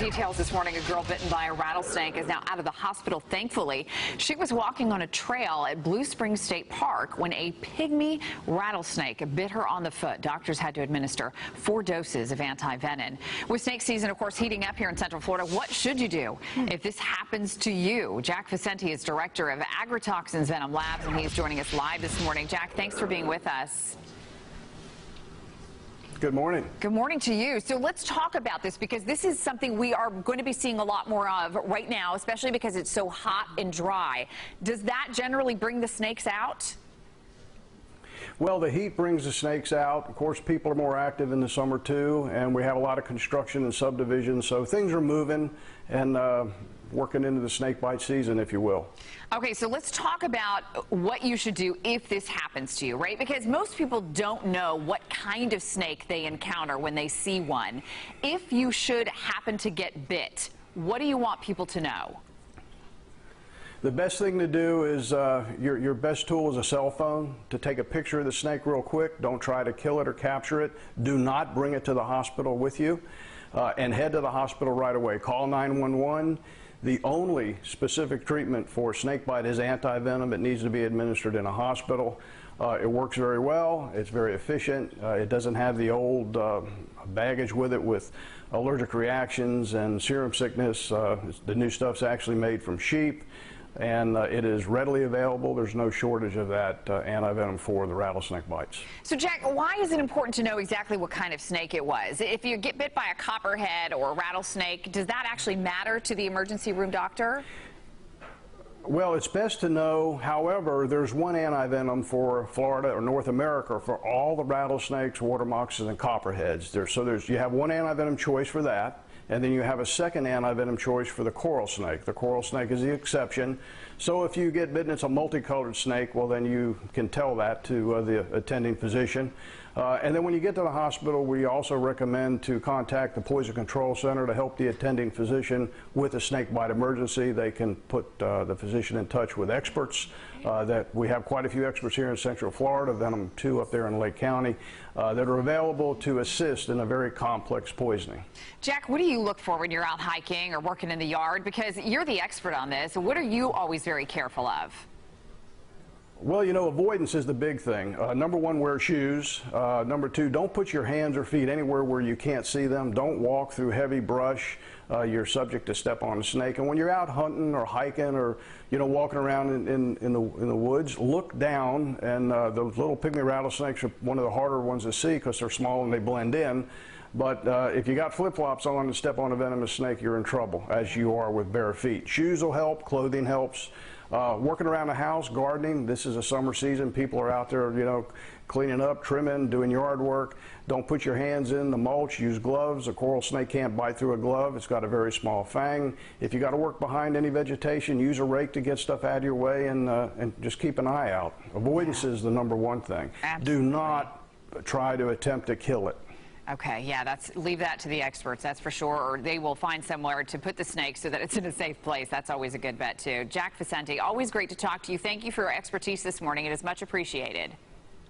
Details this morning, a girl bitten by a rattlesnake is now out of the hospital, thankfully. She was walking on a trail at Blue Springs State Park when a pygmy rattlesnake bit her on the foot. Doctors had to administer 4 doses of anti-venom. With snake season, of course, heating up here in Central Florida, what should you do if this happens to you? Jack FACENTE is director of AGRITOXINS Venom Labs, and he's joining us live this morning. Jack, thanks for being with us. Good morning. Good morning to you. So let's talk about this, because this is something we are going to be seeing a lot more of right now, especially because it's so hot and dry. Does that generally bring the snakes out? Well, the heat brings the snakes out. Of course, people are more active in the summer too, and we have a lot of construction and subdivisions, so things are moving and working into the snake bite season, if you will. Okay, so let's talk about what you should do if this happens to you, right? Because most people don't know what kind of snake they encounter when they see one. If you should happen to get bit, what do you want people to know? The best thing to do is, your best tool is a cell phone to take a picture of the snake real quick. Don't try to kill it or capture it. Do not bring it to the hospital with you, and head to the hospital right away. Call 911. The only specific treatment for snake bite is anti-venom. It needs to be administered in a hospital. It works very well. It's very efficient. It doesn't have the old baggage with it with allergic reactions and serum sickness. The new stuff's actually made from sheep, and it is readily available. There's no shortage of that anti-venom for the rattlesnake bites. So, Jack, why is it important to know exactly what kind of snake it was? If you get bit by a copperhead or a rattlesnake, does that actually matter to the emergency room doctor? Well, it's best to know. However, there's one anti-venom for Florida or North America for all the rattlesnakes, water moccasins, and copperheads. You have one anti-venom choice for that, and then you have a second anti-venom choice for the coral snake. The coral snake is the exception. So if you get bitten, it's a multicolored snake, well, then you can tell that to the attending physician. And then when you get to the hospital, we also recommend to contact the Poison Control Center to help the attending physician with a snake bite emergency. They can put the physician in touch with experts. That we have quite a few experts here in Central Florida, Venom 2 up there in Lake County, that are available to assist in a very complex poisoning. Jack, what do you look for when you're out hiking or working in the yard? Because you're the expert on this. What are you always very careful of? Well, you know, avoidance is the big thing. Number 1, wear shoes. Number 2, don't put your hands or feet anywhere where you can't see them. Don't walk through heavy brush. You're subject to step on a snake. And when you're out hunting or hiking or, you know, walking around in the woods, look down. And those little pygmy rattlesnakes are one of the harder ones to see because they're small and they blend in. But if you got flip-flops on and step on a venomous snake, you're in trouble, as you are with bare feet. Shoes will help. Clothing helps. Working around the house, gardening. This is a summer season. People are out there, you know, cleaning up, trimming, doing yard work. Don't put your hands in the mulch. Use gloves. A coral snake can't bite through a glove. It's got a very small fang. If you got to work behind any vegetation, use a rake to get stuff out of your way, and just keep an eye out. Avoidance is the number 1 thing. Absolutely. Do not try to attempt to kill it. Okay, yeah, leave that to the experts, that's for sure, or they will find somewhere to put the snake so that it's in a safe place. That's always a good bet, too. Jack FACENTE, always great to talk to you. Thank you for your expertise this morning. It is much appreciated.